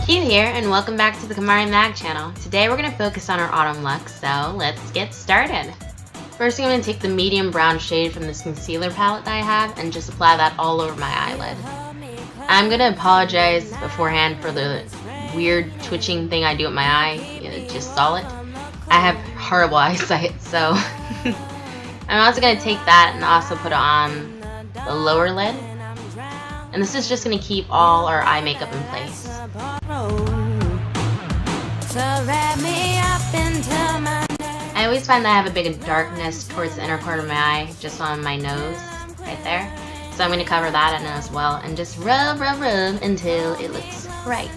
Q here, and welcome back to the Kamari Mag channel. Today we're going to focus on our autumn look, so let's get started. First, I'm going to take the medium brown shade from this concealer palette that I have and just apply that all over my eyelid. I'm going to apologize beforehand for the weird twitching thing I do with my eye. You just saw it. I have horrible eyesight, so I'm also going to take that and also put it on the lower lid. And this is just going to keep all our eye makeup in place. I always find that I have a big darkness towards the inner corner of my eye, just on my nose, right there. So I'm going to cover that in as well, and just rub until it looks right.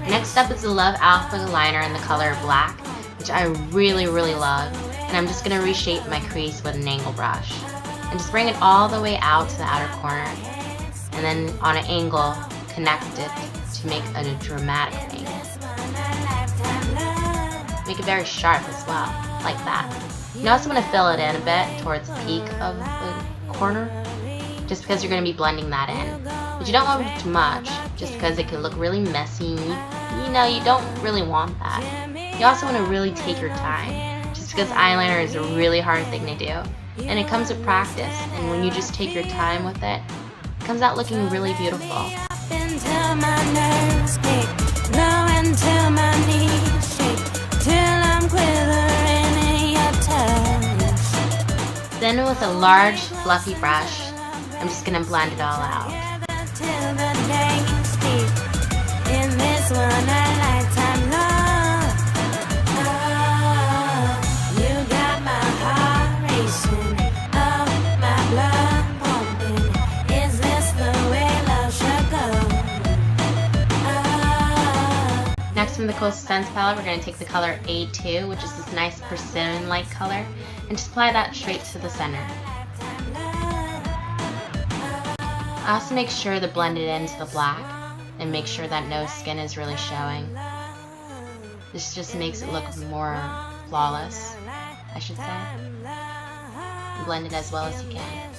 Next up is the Love Alpha liner in the color Black, which I really love. And I'm just going to reshape my crease with an angle brush. And just bring it all the way out to the outer corner. And then on an angle, connect it to make a dramatic thing. Make it very sharp as well, like that. You also want to fill it in a bit towards the peak of the corner, just because you're going to be blending that in. But you don't want it too much, just because it can look really messy. You know, you don't really want that. You also want to really take your time, just because eyeliner is a really hard thing to do. And it comes with practice, and when you just take your time with it, it comes out looking really beautiful. Then with a large fluffy brush, I'm just going to blend it all out. Next, from the Coastal Scents palette, we're going to take the color A2, which is this nice persimmon-like color, and just apply that straight to the center. I also make sure to blend it into the black and make sure that no skin is really showing. This just makes it look more flawless, I should say. And blend it as well as you can.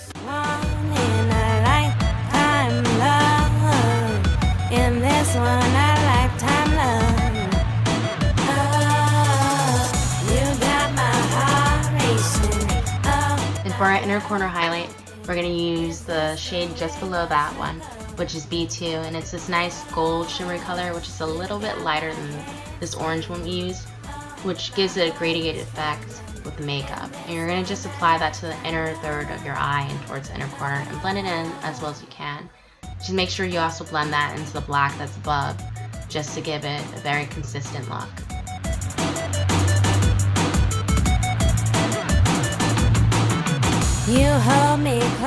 And for our inner corner highlight, we're going to use the shade just below that one, which is B2, and it's this nice gold shimmery color, which is a little bit lighter than this orange one we used, which gives it a gradiated effect with the makeup. And you're going to just apply that to the inner third of your eye and towards the inner corner, and blend it in as well as you can. Just make sure you also blend that into the black that's above, just to give it a very consistent look.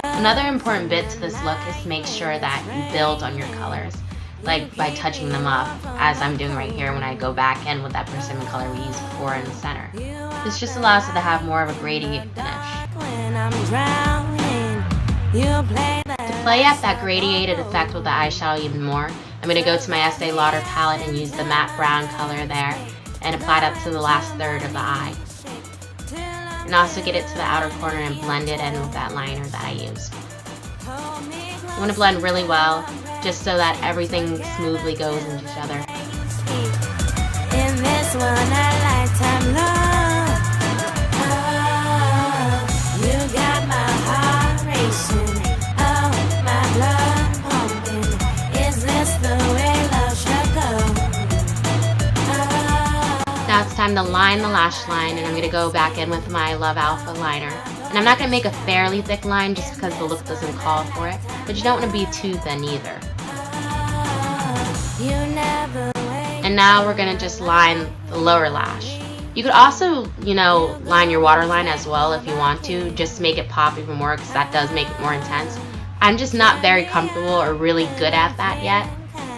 Another important bit to this look is to make sure that you build on your colors, like by touching them up, as I'm doing right here when I go back in with that persimmon color we used before in the center. This just allows it to have more of a gradient finish. To play up that gradiated effect with the eyeshadow even more, I'm going to go to my Estee Lauder palette and use the matte brown color there and apply that to the last third of the eye. And also get it to the outer corner and blend it in with that liner that I used. You want to blend really well, just so that everything smoothly goes into each other. Now it's time to line the lash line, and I'm going to go back in with my Love Alpha liner. And I'm not going to make a fairly thick line just because the look doesn't call for it, but you don't want to be too thin either. And now we're going to just line the lower lash. You could also, line your waterline as well if you want to, just to make it pop even more, because that does make it more intense. I'm just not very comfortable or really good at that yet.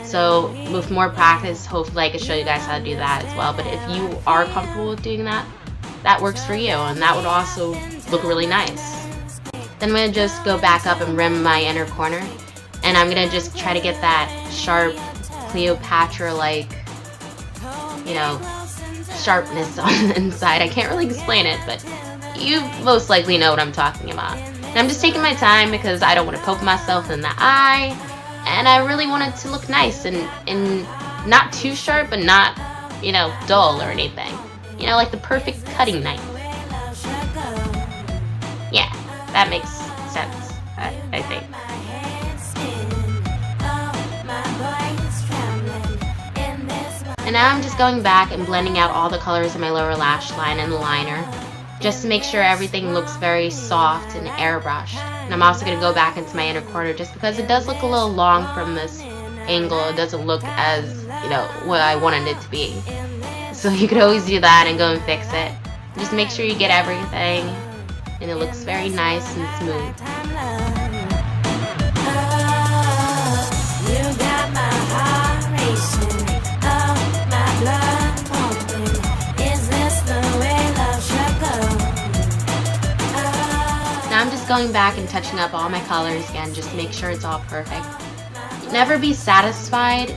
So with more practice, hopefully I can show you guys how to do that as well. But if you are comfortable with doing that, that works for you, and that would also look really nice. Then I'm going to just go back up and rim my inner corner, and I'm going to just try to get that sharp Cleopatra-like, sharpness on the inside. I can't really explain it, but you most likely know what I'm talking about. And I'm just taking my time because I don't want to poke myself in the eye, and I really want it to look nice and not too sharp, but not, you know, dull or anything. You know, like the perfect cutting knife. Yeah, that makes sense, I think. And now I'm just going back and blending out all the colors in my lower lash line and the liner, just to make sure everything looks very soft and airbrushed. And I'm also going to go back into my inner corner just because it does look a little long from this angle. It doesn't look as, you know, what I wanted it to be. So you could always do that and go and fix it. Just make sure you get everything and it looks very nice and smooth. Now I'm just going back and touching up all my colors again, just to make sure it's all perfect. Never be satisfied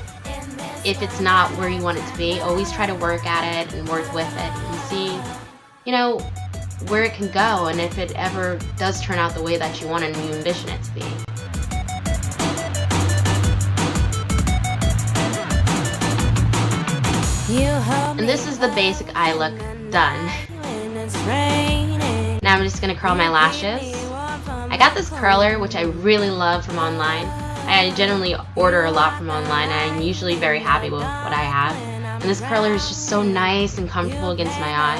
if it's not where you want it to be. Always try to work at it and work with it and see, you know, where it can go, and if it ever does turn out the way that you want and you envision it to be. And this is the basic eye look done. Now I'm just going to curl my lashes. I got this curler, which I really love from online. I generally order a lot from online, and I'm usually very happy with what I have. And this curler is just so nice and comfortable against my eye.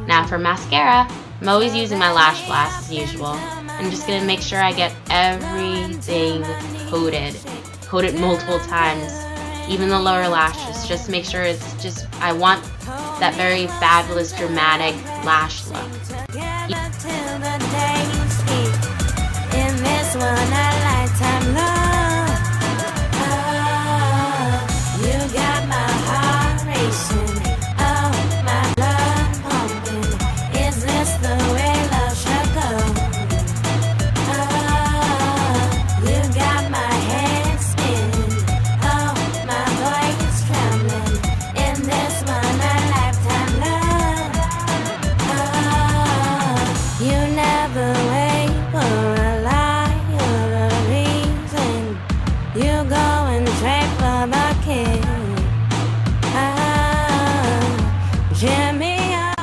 Now for mascara, I'm always using my Lashblast as usual. I'm just going to make sure I get everything coated multiple times, even the lower lashes, just to make sure it's just, I want that very fabulous, dramatic lash look.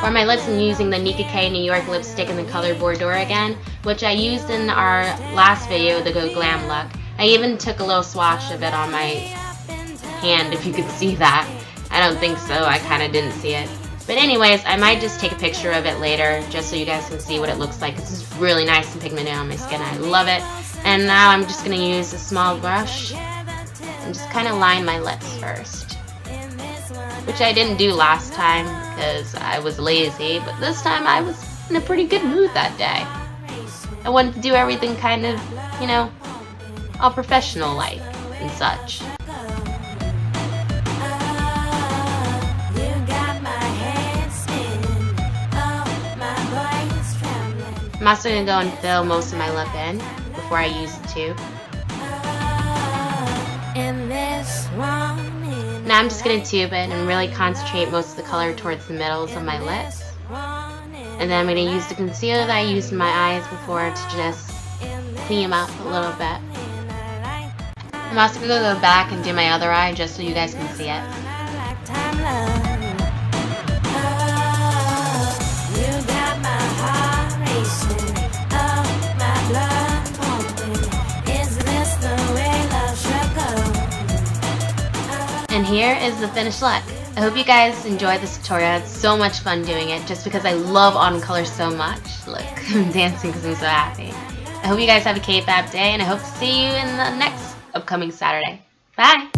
For my lips, I'm using the Nicka New York lipstick in the color Bordeaux again, which I used in our last video, the Go Glam look. I even took a little swatch of it on my hand, if you could see that. I don't think so, I kind of didn't see it. But anyways, I might just take a picture of it later, just so you guys can see what it looks like. This is really nice and pigmented on my skin, I love it. And now I'm just going to use a small brush and just kind of line my lips first, which I didn't do last time because I was lazy, but this time I was in a pretty good mood that day. I wanted to do everything kind of, you know, all professional-like and such. I'm also going to go and fill most of my lip in before I use the tube. Now I'm just going to tube it and really concentrate most of the color towards the middles of my lips. And then I'm going to use the concealer that I used in my eyes before to just clean them up a little bit. I'm also going to go back and do my other eye just so you guys can see it. And here is the finished look. I hope you guys enjoyed this tutorial. It's so much fun doing it just because I love autumn colors so much. Look, I'm dancing because I'm so happy. I hope you guys have a K-Fab day, and I hope to see you in the next upcoming Saturday. Bye!